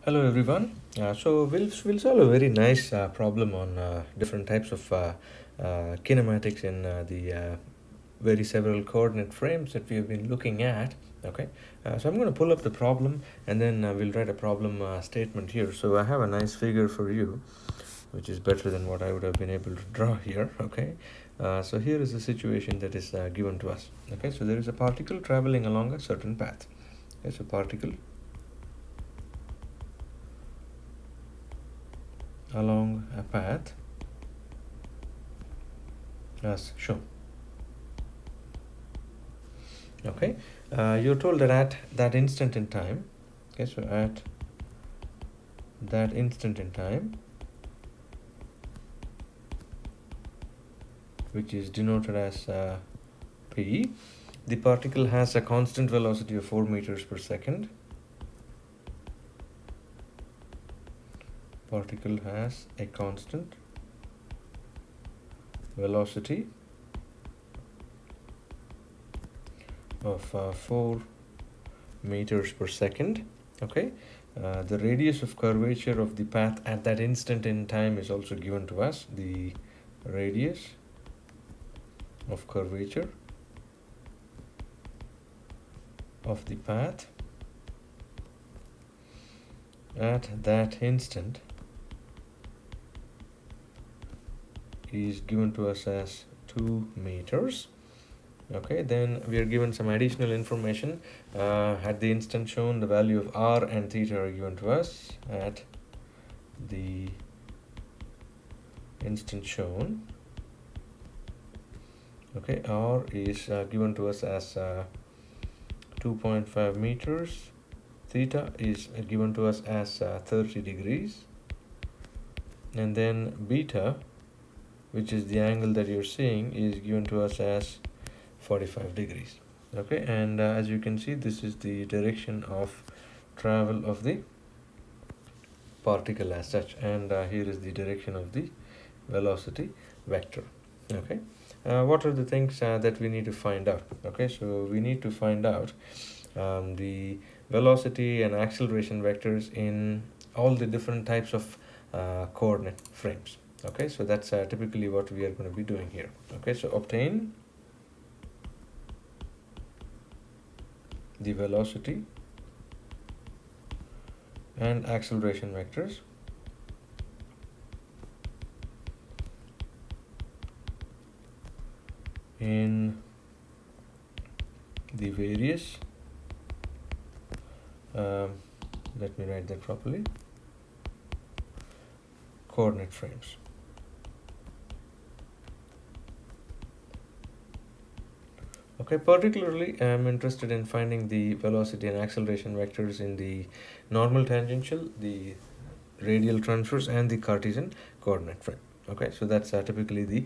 Hello everyone. So we'll solve a very nice problem on different types of kinematics in the very several coordinate frames that we have been looking at. Okay, so I'm going to pull up the problem and then we'll write a problem statement here. So I have a nice figure for you, which is better than what I would have been able to draw here. Okay, so here is the situation that is given to us. Okay, so there is a particle traveling along a certain path. Okay, so particle along a path as shown. Okay, you're told that at that instant in time, okay, so at that instant in time, which is denoted as p, the particle has a constant velocity of 4 meters per second. Particle has a constant velocity of 4 meters per second. Okay, the radius of curvature of the path at that instant in time is also given to us. The radius of curvature of the path at that instant is given to us as 2 meters. Okay, then we are given some additional information. At the instant shown, the value of r and theta are given to us. At the instant shown, okay, r is given to us as 2.5 meters. Theta is given to us as 30 degrees, and then beta, which is the angle that you're seeing, is given to us as 45 degrees. Okay, and as you can see, this is the direction of travel of the particle as such, and here is the direction of the velocity vector. Okay, what are the things that we need to find out? Okay, so we need to find out the velocity and acceleration vectors in all the different types of coordinate frames. Okay, so that's typically what we are going to be doing here. Okay, so obtain the velocity and acceleration vectors in the various let me write that properly, coordinate frames. Okay, particularly I'm interested in finding the velocity and acceleration vectors in the normal tangential, the radial transverse, and the Cartesian coordinate frame. Okay, so that's typically the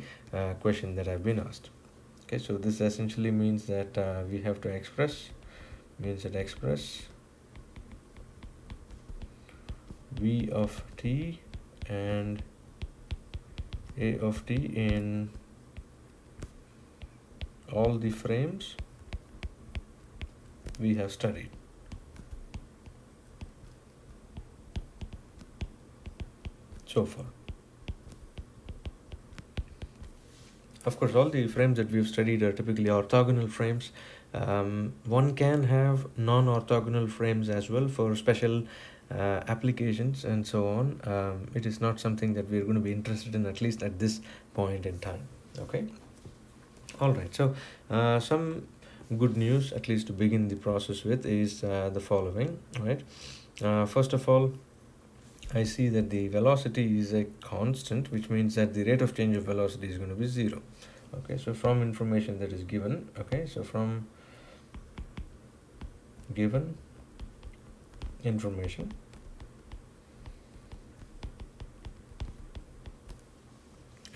question that I've been asked. Okay, so this essentially means that we have to express v of t and a of t in all the frames we have studied. So far, of course, all the frames that we've studied are typically orthogonal frames. One can have non-orthogonal frames as well for special applications and so on. It is not something that we're going to be interested in, at least at this point in time. Okay, all right, so some good news, at least to begin the process with, is the following. Right, first of all, I see that the velocity is a constant, which means that the rate of change of velocity is going to be 0. Okay, so from information that is given, okay, so from given information,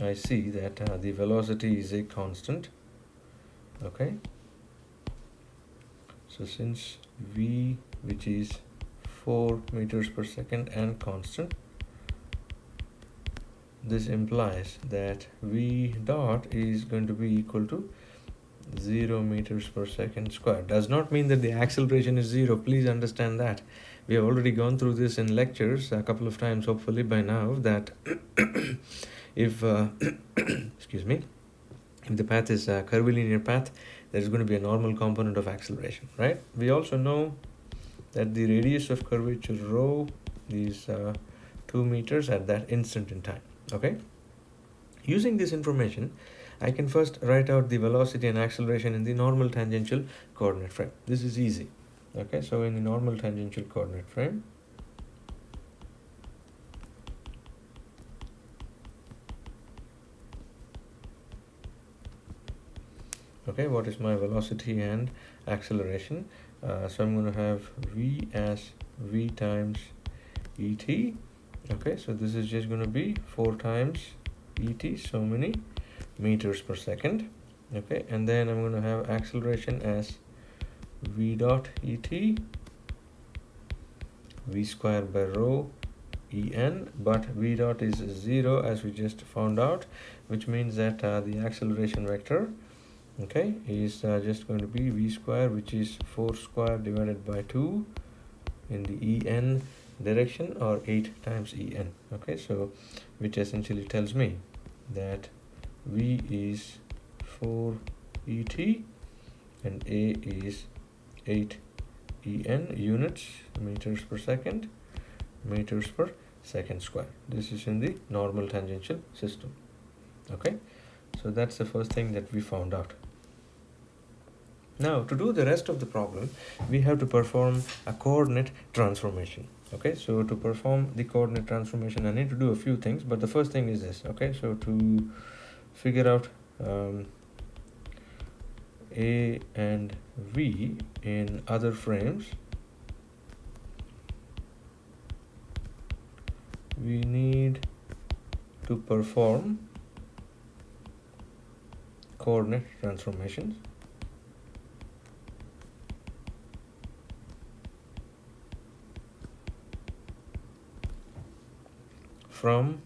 I see that the velocity is a constant. Okay, so since v, which is 4 meters per second and constant, this implies that v dot is going to be equal to 0 meters per second square. Does not mean that the acceleration is 0. Please understand that. We have already gone through this in lectures a couple of times, hopefully by now, that if excuse me, if the path is a curvilinear path, there is going to be a normal component of acceleration, right? We also know that the radius of curvature rho is 2 meters at that instant in time. Okay, using this information, I can first write out the velocity and acceleration in the normal tangential coordinate frame. This is easy. Okay, so in the normal tangential coordinate frame, okay, what is my velocity and acceleration? So I'm going to have v as v times et. Okay, so this is just going to be 4 times et, so many meters per second. Okay, and then I'm going to have acceleration as v dot et, v square by rho en, but v dot is 0 as we just found out, which means that the acceleration vector, okay, is just going to be v square, which is 4 square divided by 2 in the en direction, or 8 times en. Okay, so which essentially tells me that v is 4 et and a is 8 en units, meters per second, meters per second square. This is in the normal tangential system. Okay, so that's the first thing that we found out. Now, to do the rest of the problem, we have to perform a coordinate transformation. Okay, so to perform the coordinate transformation, I need to do a few things, but the first thing is this. Okay, so to figure out A and V in other frames, we need to perform coordinate transformations from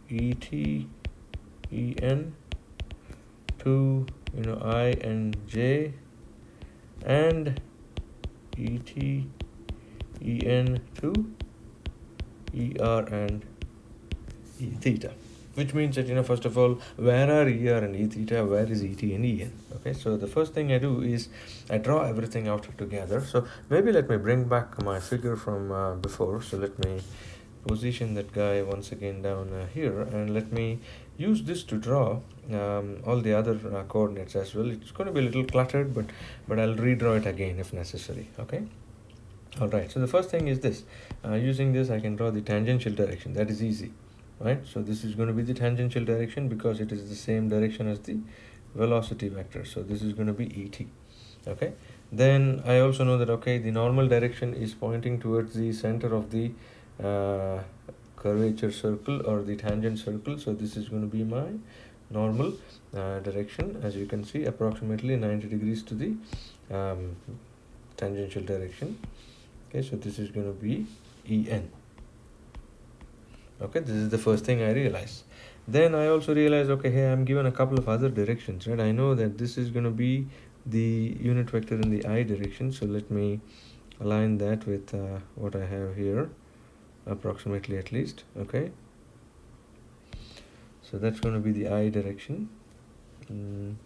et en to I and j, and et en to er and e theta, which means that first of all, where are er and e theta, where is et and en? Okay, so the first thing I do is I draw everything out together. So maybe let me bring back my figure from before. So let me position that guy once again down here, and let me use this to draw all the other coordinates as well. It's going to be a little cluttered, but I'll redraw it again if necessary. Okay, all right, so the first thing is this. Using this, I can draw the tangential direction. That is easy, right? So this is going to be the tangential direction because it is the same direction as the velocity vector. So this is going to be et. Okay, then I also know that, okay, the normal direction is pointing towards the center of the curvature circle or the tangent circle. So this is going to be my normal direction, as you can see, approximately 90 degrees to the tangential direction. Okay, so this is going to be en. Okay, this is the first thing I realize. Then I also realize, okay, hey, I'm given a couple of other directions, right? I know that this is going to be the unit vector in the I direction. So let me align that with what I have here, approximately at least. Okay, so that's going to be the I direction. And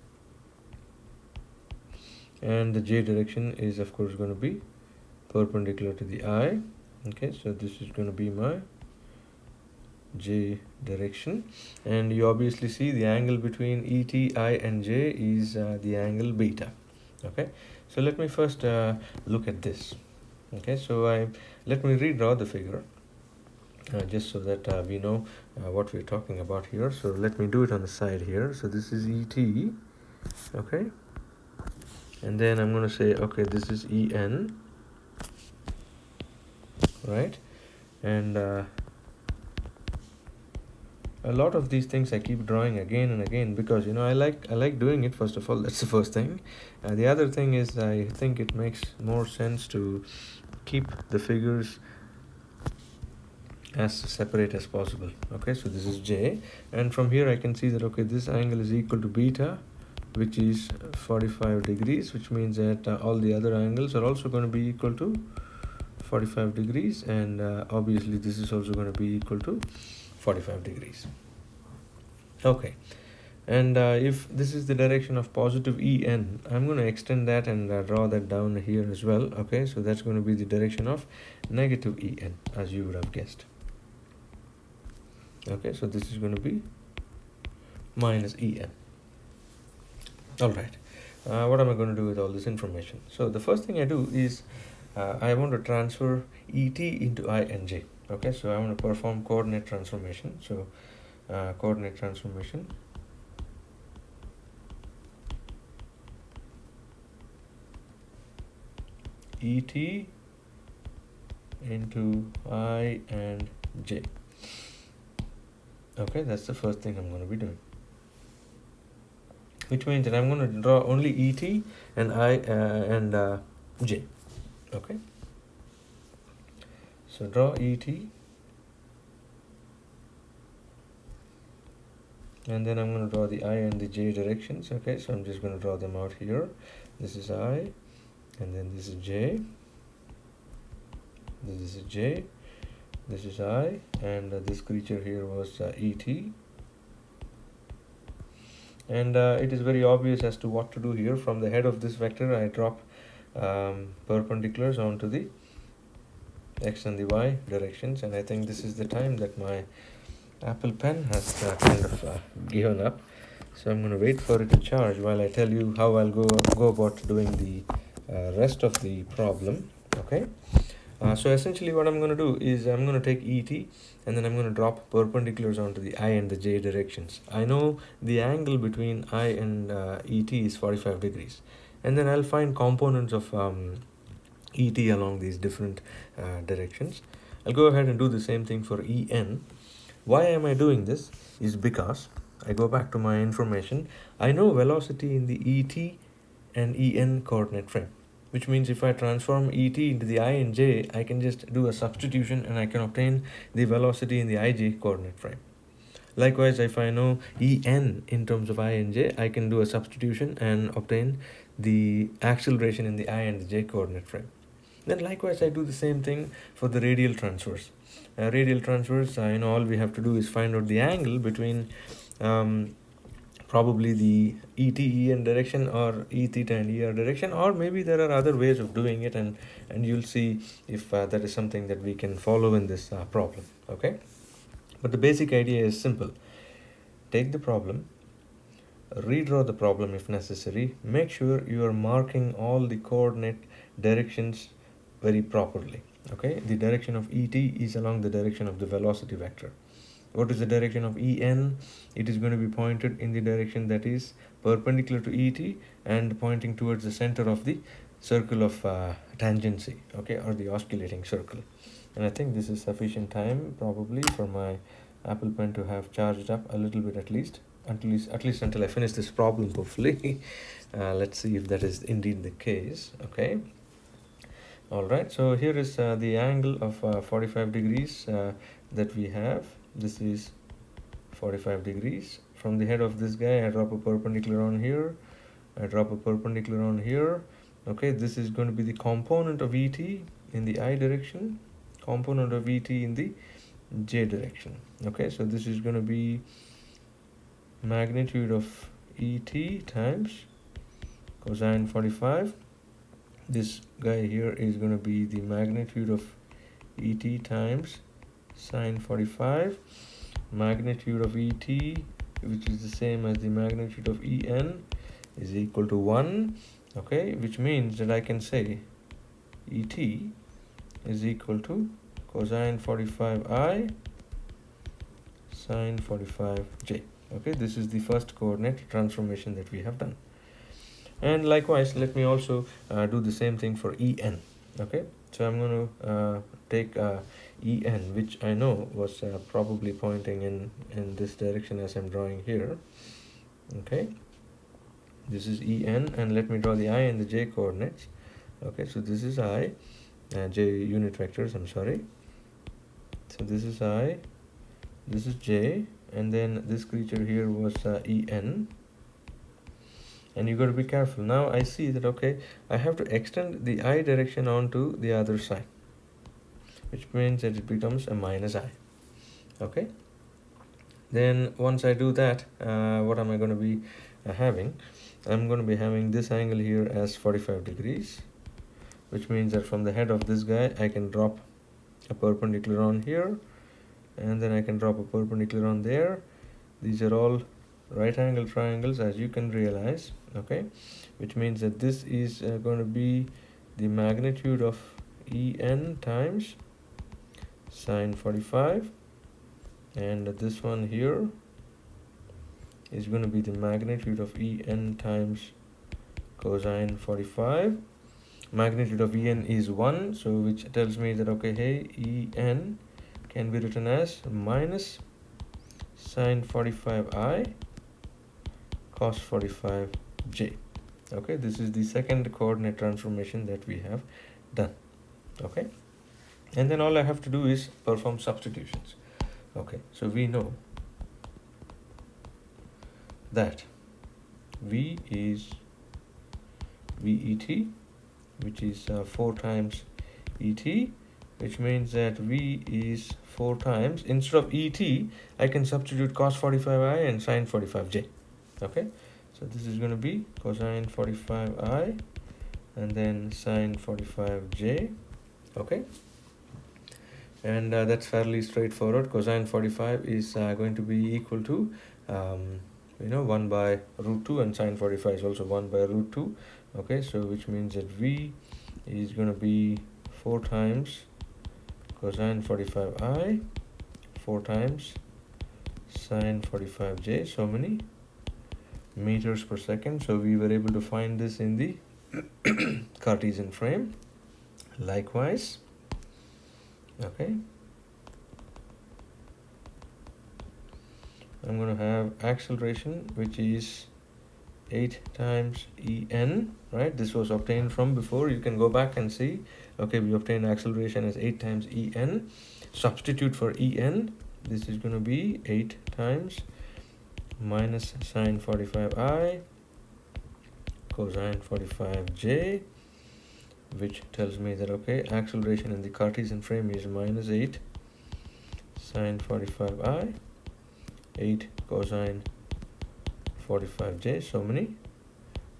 the j direction is of course going to be perpendicular to the I. Okay, so this is going to be my j direction, and you obviously see the angle between et, I and j is the angle beta. Okay, so let me first look at this. Okay, so let me redraw the figure just so that we know what we're talking about here. So let me do it on the side here. So this is et, okay, and then I'm going to say, okay, this is en, right? And a lot of these things I keep drawing again and again because I like doing it. First of all, that's the first thing. The other thing is, I think it makes more sense to keep the figures as separate as possible. Okay, so this is J, and from here I can see that, okay, this angle is equal to beta, which is 45 degrees, which means that all the other angles are also going to be equal to 45 degrees, and obviously this is also going to be equal to 45 degrees. Okay, and if this is the direction of positive En, I'm going to extend that and draw that down here as well. Okay, so that's going to be the direction of negative En, as you would have guessed. Okay, so this is going to be minus En. All right, what am I going to do with all this information? So the first thing I do is I want to transfer Et into I and J. Okay, so I want to perform coordinate transformation. So coordinate transformation. Et into I and J. Okay, that's the first thing I'm going to be doing, which means that I'm going to draw only Et and I and J. Okay, so draw Et, and then I'm going to draw the I and the J directions. Okay, so I'm just going to draw them out here. This is I, and then this is J. This is J, this is I, and this creature here was Et. And it is very obvious as to what to do here. From the head of this vector, I drop perpendiculars onto the x and the y directions, and I think this is the time that my Apple Pen has kind of given up. So I'm going to wait for it to charge while I tell you how I'll go about doing the rest of the problem. Okay. So essentially what I'm going to do is I'm going to take Et, and then I'm going to drop perpendiculars onto the I and the J directions. I know the angle between I and Et is 45 degrees. And then I'll find components of Et along these different directions. I'll go ahead and do the same thing for En. Why am I doing this is because I go back to my information. I know velocity in the Et and En coordinate frame, which means if I transform Et into the I and J, I can just do a substitution and I can obtain the velocity in the ij coordinate frame. Likewise, if I know En in terms of I and J, I can do a substitution and obtain the acceleration in the I and the J coordinate frame. Then likewise, I do the same thing for the radial transverse. Radial transverse, all we have to do is find out the angle between probably the ET-EN direction or E theta and ER direction, or maybe there are other ways of doing it, and you'll see if that is something that we can follow in this problem. Okay, but the basic idea is simple. Take the problem, redraw the problem if necessary, make sure you are marking all the coordinate directions very properly. Okay, the direction of Et is along the direction of the velocity vector. What is the direction of En? It is going to be pointed in the direction that is perpendicular to Et and pointing towards the center of the circle of tangency, okay, or the oscillating circle. And I think this is sufficient time probably for my Apple Pen to have charged up a little bit at least until I finish this problem, hopefully. Let's see if that is indeed the case. Okay. All right, so here is the angle of 45 degrees that we have. This is 45 degrees. From the head of this guy, I drop a perpendicular on here. I drop a perpendicular on here. Okay, this is going to be the component of Et in the I direction, component of Et in the J direction. Okay, so this is going to be magnitude of Et times cosine 45. This guy here is going to be the magnitude of Et times sine 45. Magnitude of Et, which is the same as the magnitude of En, is equal to 1. Okay, which means that I can say Et is equal to cosine 45i sine 45j. Okay, this is the first coordinate transformation that we have done. And likewise, let me also do the same thing for En. Okay, so I'm going to take En, which I know was probably pointing in this direction as I'm drawing here. Okay, this is En, and let me draw the I and the J coordinates. Okay, so this is I, J unit vectors, I'm sorry. So this is I, this is J, and then this creature here was En. And you got to be careful. Now I see that, okay, I have to extend the I direction onto the other side, which means that it becomes a minus I. Okay. Then once I do that, what am I going to be having? I'm going to be having this angle here as 45 degrees, which means that from the head of this guy, I can drop a perpendicular on here, and then I can drop a perpendicular on there. These are all right angle triangles, as you can realize, okay, which means that this is going to be the magnitude of En times sine 45, and this one here is going to be the magnitude of En times cosine 45. Magnitude of En is 1, so which tells me that, okay, hey, En can be written as minus sine 45i cos 45j. Okay, this is the second coordinate transformation that we have done. Okay, and then all I have to do is perform substitutions. Okay, so we know that V is VET, which is 4 times ET, which means that V is 4 times, instead of ET, I can substitute cos 45i and sine 45j. Okay, so this is going to be cosine 45i and then sine 45j. Okay, and that's fairly straightforward. Cosine 45 is going to be equal to 1 by root 2, and sine 45 is also 1 by root 2. Okay, so which means that V is going to be 4 times cosine 45i, 4 times sine 45j, so many meters per second. So we were able to find this in the Cartesian frame. Likewise, okay, I'm going to have acceleration, which is 8 times En, right? This was obtained from before. You can go back and see. Okay, we obtained acceleration as 8 times En. Substitute for En. This is going to be 8 times minus sine 45i cosine 45j, which tells me that, okay, acceleration in the Cartesian frame is minus 8 sine 45i, 8 cosine 45j, so many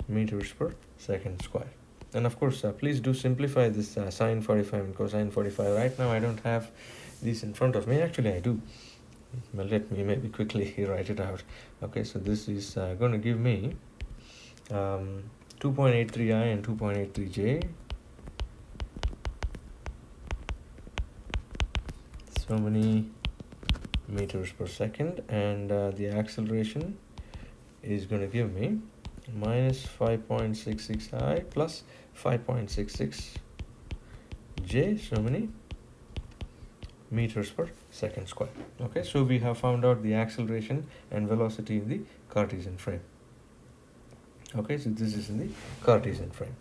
meters per second square. And of course, please do simplify this sine 45 and cosine 45. Right now I don't have these in front of me. Actually I do, but let me maybe quickly write it out. Okay, so this is going to give me 2.83i and 2.83j, so many meters per second, and the acceleration is going to give me minus 5.66i plus 5.66j, so many meters per second square. Okay, so we have found out the acceleration and velocity in the Cartesian frame. Okay, so this is in the Cartesian frame.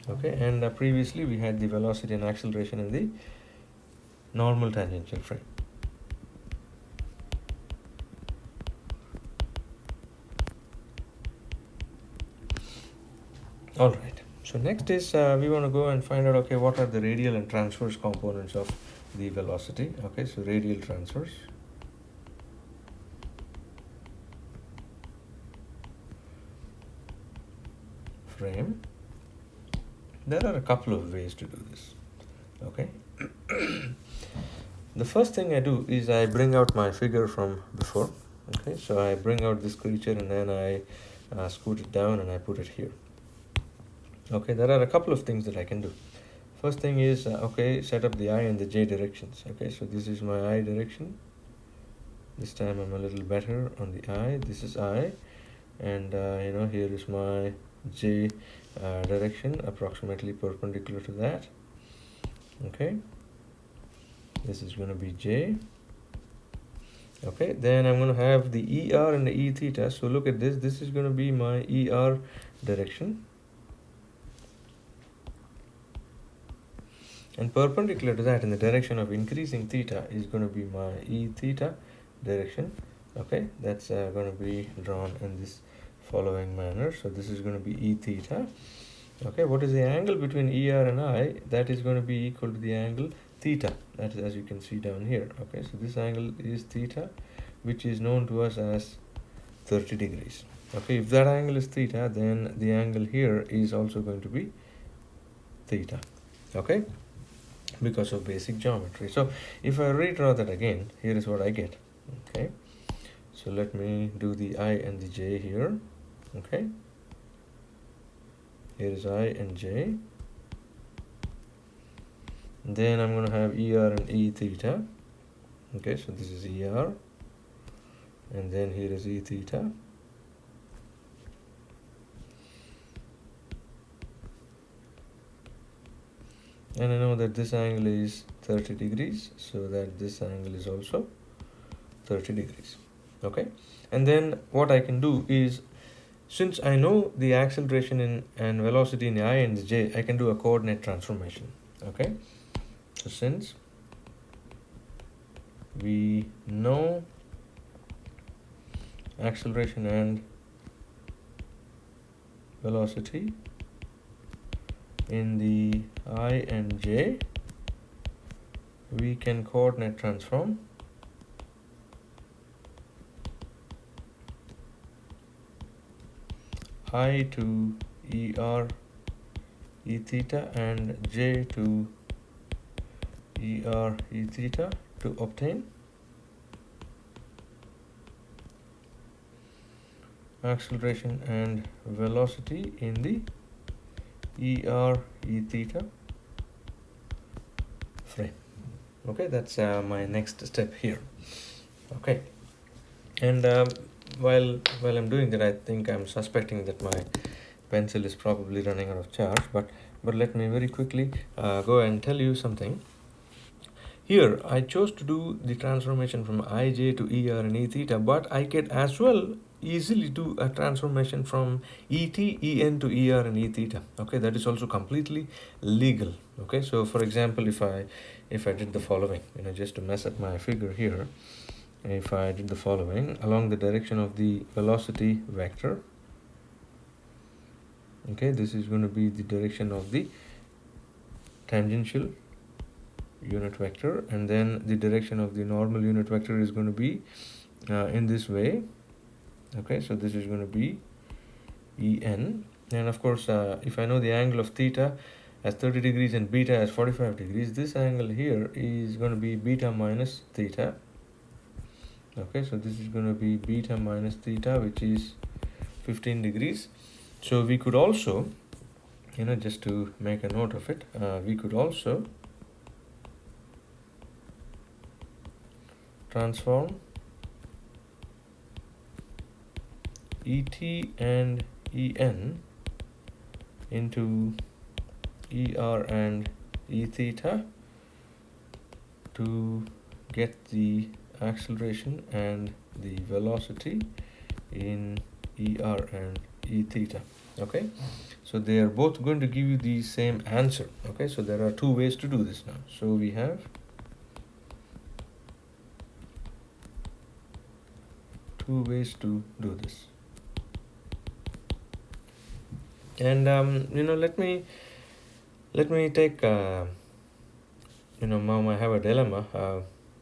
Okay, and previously we had the velocity and acceleration in the normal tangential frame. All right, so next is we want to go and find out, okay, what are the radial and transverse components of the velocity. Okay, so radial transverse. Frame. There are a couple of ways to do this. Okay. The first thing I do is I bring out my figure from before. Okay, so I bring out this creature and then I scoot it down and I put it here. Okay, there are a couple of things that I can do. First thing is, okay, set up the I and the J directions. Okay, so this is my I direction. This time I'm a little better on the I. This is I, and here is my J direction, approximately perpendicular to that. Okay, this is going to be J. Okay, then I'm going to have the ER and the E theta. So look at this. This is going to be my ER direction. And perpendicular to that in the direction of increasing theta is going to be my E theta direction. Okay, that's going to be drawn in this following manner. So this is going to be E theta. Okay, what is the angle between ER and I? That is going to be equal to the angle theta. That is, as you can see down here. Okay, so this angle is theta, which is known to us as 30 degrees. Okay, if that angle is theta, then the angle here is also going to be theta. Okay, because of basic geometry. So if I redraw that again, here is what I get. Okay, so let me do the I and the J here. Okay, here is I and J. Then I'm going to have ER and E theta. Okay, so this is ER, and then here is E theta. And I know that this angle is 30 degrees, so that this angle is also 30 degrees. Okay, and then what I can do is, since I know the acceleration and velocity in the I and the J, I can do a coordinate transformation. Okay, so since we know acceleration and velocity in the I and J, we can coordinate transform I to ER E theta and J to ER E theta to obtain acceleration and velocity in the ER E theta frame. Okay, that's my next step here. Okay, and while I'm doing that, I think I'm suspecting that my pencil is probably running out of charge, but let me very quickly go and tell you something. Here I chose to do the transformation from IJ to ER and E theta, but I can as well easily do a transformation from ET, EN to ER and E theta. Okay, that is also completely legal. Okay, so for example, if I did the following, just to mess up my figure here, if I did the following along the direction of the velocity vector, okay, this is going to be the direction of the tangential unit vector, and then the direction of the normal unit vector is going to be in this way. Okay, so this is going to be En, and of course if I know the angle of theta as 30 degrees and beta as 45 degrees, this angle here is going to be beta minus theta. Okay, so this is going to be beta minus theta, which is 15 degrees. So we could also, just to make a note of it, we could also transform ET and EN into ER and E theta to get the acceleration and the velocity in ER and E theta. Okay, so they are both going to give you the same answer. Okay, so there are two ways to do this now. So we have two ways to do this, and let me take mom, I have a dilemma.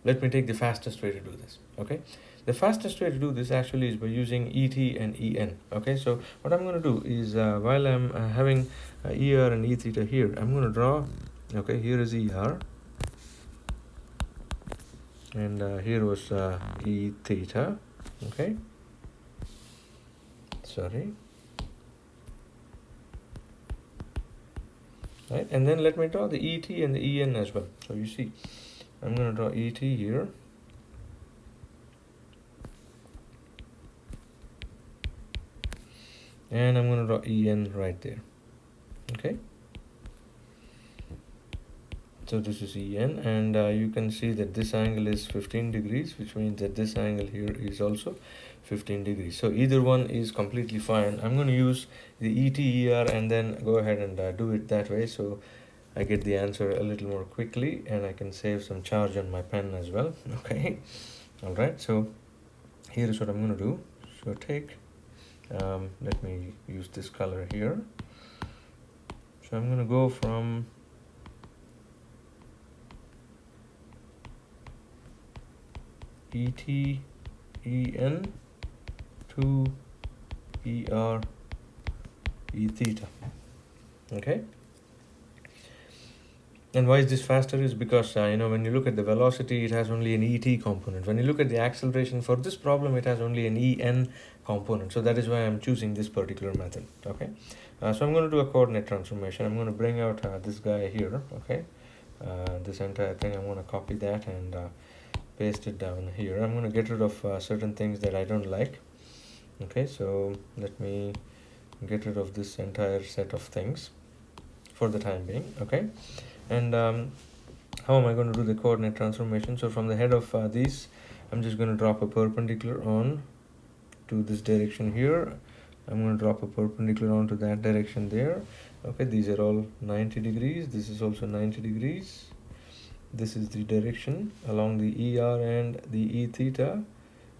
Let me take the fastest way to do this. Okay, the fastest way to do this actually is by using ET and EN. Okay, so what I'm going to do is while I'm having ER and E theta here, I'm going to draw, okay, here is ER, and here was E theta. Okay, sorry, right, and then let me draw the ET and the EN as well. So you see, I'm going to draw ET here, and I'm going to draw EN right there. Okay, so this is EN, and you can see that this angle is 15 degrees, which means that this angle here is also 15 degrees. So either one is completely fine. I'm going to use the ET, ER, and then go ahead and do it that way. So I get the answer a little more quickly, and I can save some charge on my pen as well. Okay, all right, so here is what I'm going to do. So take, let me use this color here. So I'm going to go from ET, to ER, E theta. Okay. And why is this faster is because, when you look at the velocity, it has only an ET component. When you look at the acceleration for this problem, it has only an EN component. So that is why I'm choosing this particular method. Okay. So I'm going to do a coordinate transformation. I'm going to bring out this guy here. Okay. This entire thing, I'm going to copy that and paste it down here. I'm going to get rid of certain things that I don't like. Okay, so let me get rid of this entire set of things for the time being. Okay, and how am I going to do the coordinate transformation? So from the head of these, I'm just going to drop a perpendicular on to this direction here. I'm going to drop a perpendicular onto that direction there. Okay, these are all 90 degrees. This is also 90 degrees. This is the direction along the ER and the E theta.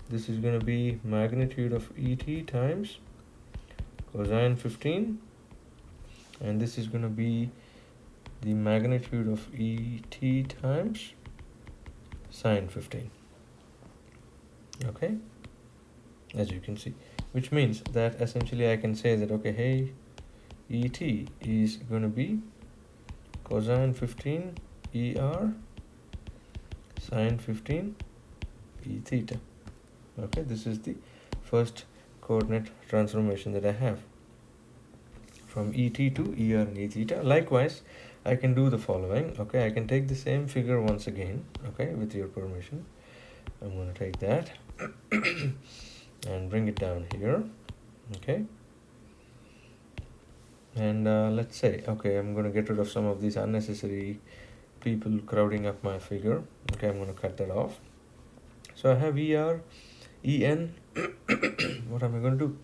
This is going to be magnitude of ET times cosine 15, and this is going to be the magnitude of ET times sine 15. Okay, as you can see, which means that essentially I can say that, okay, hey, ET is going to be cosine 15 ER sine 15 E theta. Okay, this is the first coordinate transformation that I have from ET to ER and E theta. Likewise, I can do the following. Okay, I can take the same figure once again. Okay, with your permission, I'm going to take that and bring it down here. Okay, and let's say, okay, I'm going to get rid of some of these unnecessary people crowding up my figure. Okay, I'm going to cut that off. So I have ER, EN. What am I going to do?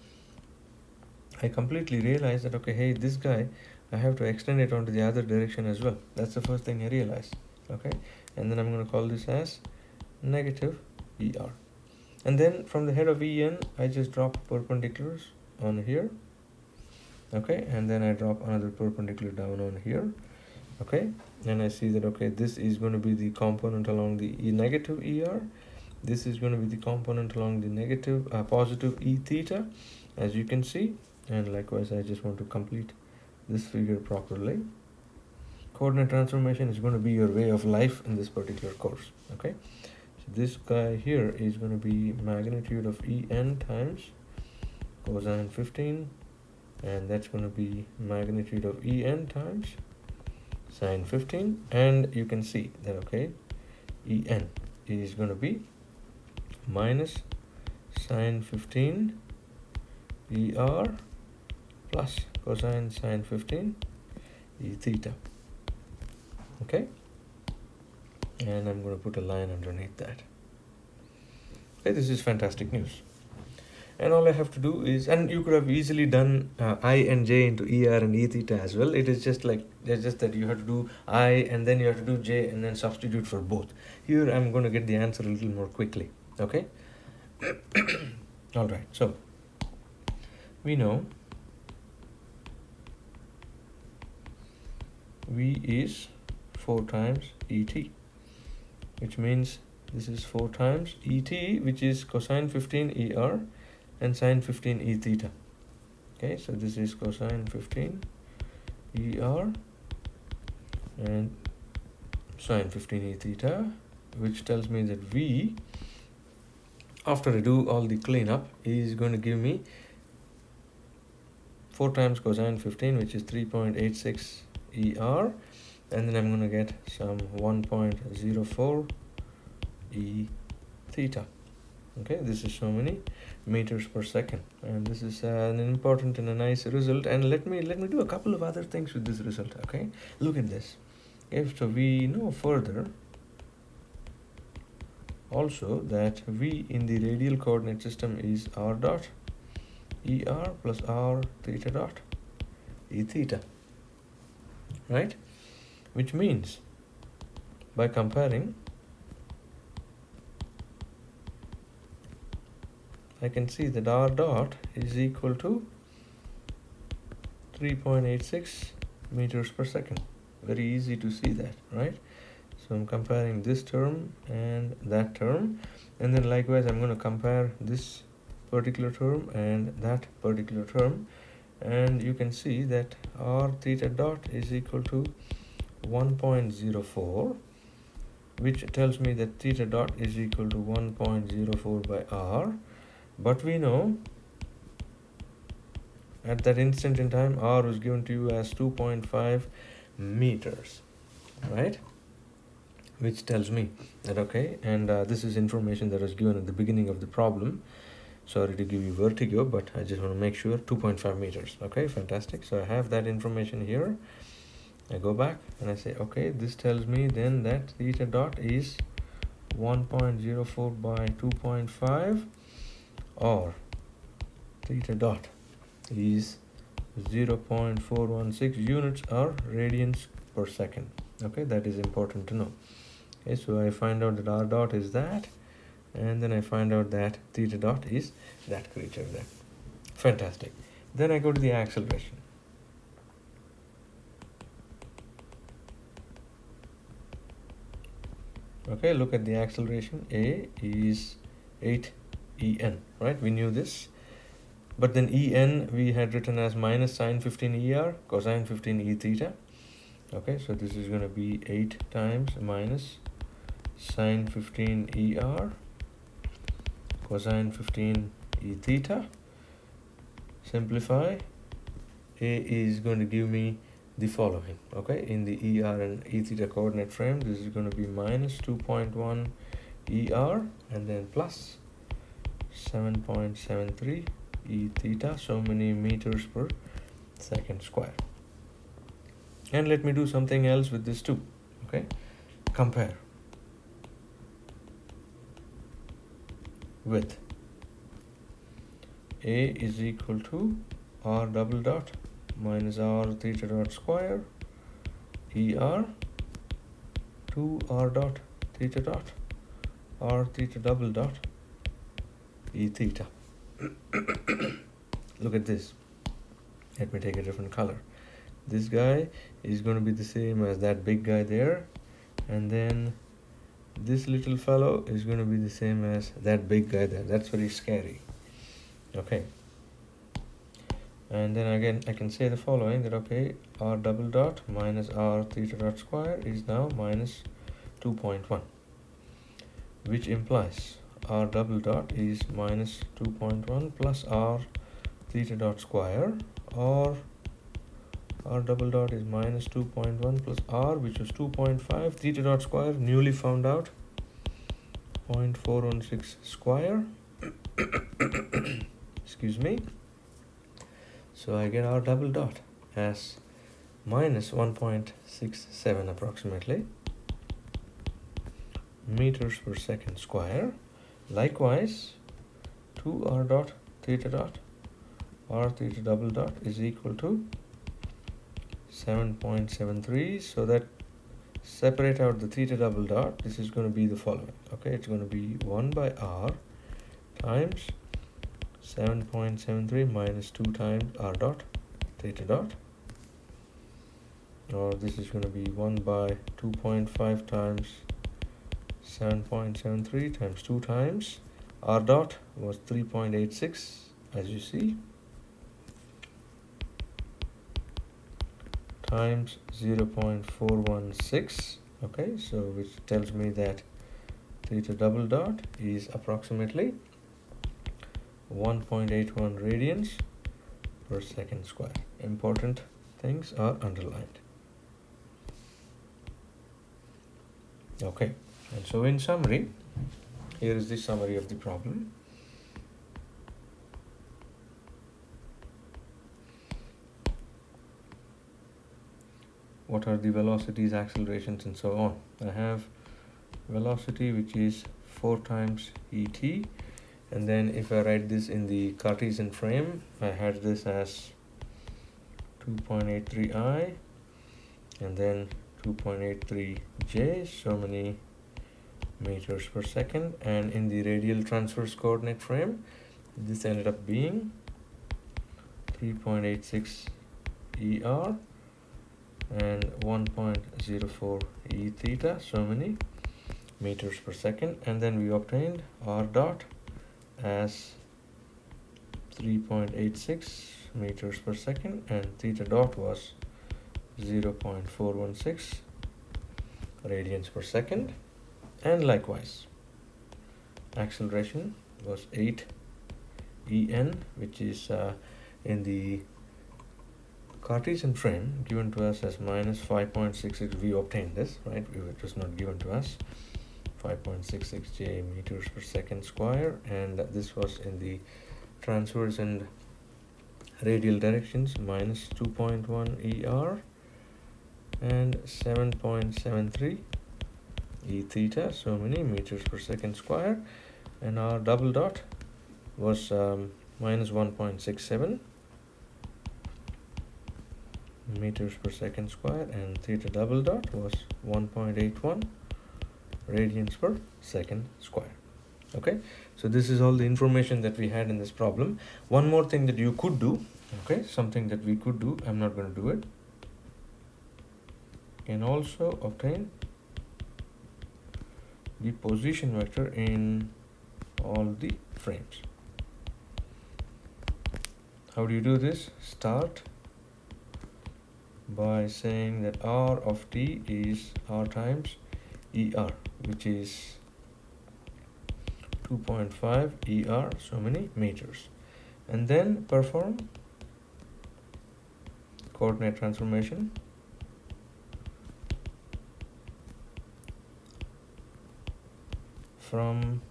I completely realized that, okay, hey, this guy, I have to extend it onto the other direction as well. That's the first thing I realized. Okay, and then I'm going to call this as negative ER. And then from the head of EN, I just drop perpendiculars on here. Okay, and then I drop another perpendicular down on here. Okay, and I see that, okay, this is going to be the component along the negative ER. This is going to be the component along the negative positive E theta, as you can see. And likewise, I just want to complete this figure properly. Coordinate transformation is going to be your way of life in this particular course. Okay, so this guy here is going to be magnitude of En times cosine 15, and that's going to be magnitude of En times sine 15. And you can see that, okay, En is going to be minus sine 15 ER plus cosine sine 15 E theta. Okay, and I'm going to put a line underneath that. Okay, this is fantastic news. And all I have to do is, and you could have easily done I and j into ER and E theta as well. It is just like, it's just that you have to do I and then you have to do j and then substitute for both. Here I'm going to get the answer a little more quickly. Okay. All right, so we know V is 4 times ET, which means this is 4 times ET, which is cosine 15 ER and sine 15 E theta. Okay, so this is cosine 15 ER and sine 15 E theta, which tells me that V, after I do all the cleanup, is going to give me 4 times cosine 15, which is 3.86 ER, and then I'm going to get some 1.04 E theta. Okay, this is so many meters per second, and this is an important and a nice result. And let me do a couple of other things with this result. Okay, look at this. Okay, so we know further also that V in the radial coordinate system is r dot ER plus r theta dot E theta, right? which means by comparing, I can see that r dot is equal to 3.86 meters per second. Very easy to see that, right? So I'm comparing this term and that term, and then likewise I'm going to compare this particular term and that particular term, and you can see that r theta dot is equal to 1.04, which tells me that theta dot is equal to 1.04 by r, but we know at that instant in time r was given to you as 2.5 meters, right? Which tells me that okay, and this is information that was given at the beginning of the problem. Sorry to give you vertigo, but I just want to make sure 2.5 meters. Okay, fantastic. So I have that information here. I go back and I say, okay, this tells me then that theta dot is 1.04 by 2.5, or theta dot is 0.416 units or radians per second. Okay, that is important to know. Okay, so I find out that r dot is that, and then I find out that theta dot is that creature there. Fantastic. Then I go to the acceleration. Okay, look at the acceleration. A is 8 en, right? We knew this. But then en we had written as minus sine 15 er cosine 15 e theta. Okay, so this is going to be 8 times minus sine 15 er cosine 15 e theta. Simplify. A is going to give me the following. Okay, in the er and e theta coordinate frame, this is going to be minus 2.1 er and then plus 7.73 e theta, so many meters per second square. And let me do something else with this too. Okay, compare with A is equal to r double dot minus r theta dot square er 2 r dot theta dot r theta double dot e theta. Look at this. Let me take a different color. This guy is going to be the same as that big guy there, and then this little fellow is going to be the same as that big guy there. That's very scary. Okay, and then again I can say the following, that okay, r double dot minus r theta dot square is now minus 2.1, which implies r double dot is minus 2.1 plus r theta dot square, or r double dot is minus 2.1 plus r, which was 2.5 theta dot square, newly found out, 0.416 square. Excuse me. So I get r double dot as minus 1.67 approximately meters per second square. Likewise, 2 r dot theta dot r theta double dot is equal to 7.73. so that separate out the theta double dot, this is going to be the following. Okay, it's going to be 1 by r times 7.73 minus 2 times r dot theta dot, or this is going to be 1 by 2.5 times 7.73 times 2 times r dot was 3.86, as you see, times 0.416. okay, so which tells me that theta double dot is approximately 1.81 radians per second square. Important things are underlined. Okay, and so in summary, here is the summary of the problem. What are the velocities, accelerations, and so on? I have velocity which is 4 times et, and then if I write this in the Cartesian frame, I had this as 2.83 I, and then 2.83 j, so many meters per second. And in the radial transverse coordinate frame, this ended up being 3.86 er and 1.04 e theta, so many meters per second. And then we obtained r dot as 3.86 meters per second, and theta dot was 0.416 radians per second. And likewise, acceleration was 8 en, which is in the Cartesian frame given to us as minus 5.66. We obtained this, right? It was not given to us. 5.66 j meters per second square, and this was in the transverse and radial directions, minus 2.1 er and 7.73 e theta, so many meters per second square. And our double dot was minus 1.67 meters per second square, and theta double dot was 1.81 radians per second square. Okay, so this is all the information that we had in this problem. One more thing that you could do, okay, something that we could do, I'm not going to do it, can also obtain the position vector in all the frames. How do you do this? Start by saying that r of t is r times er, which is 2.5 er, so many meters, and then perform coordinate transformation from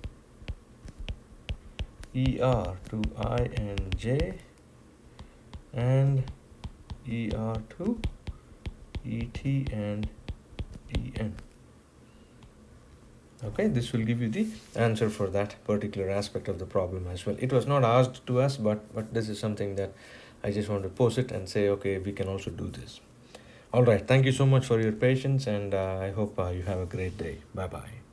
er to I and j and er to et and en. Okay, this will give you the answer for that particular aspect of the problem as well. It was not asked to us, but this is something that I just want to post it and say, okay, we can also do this. All right, thank you so much for your patience, and I hope you have a great day. Bye bye.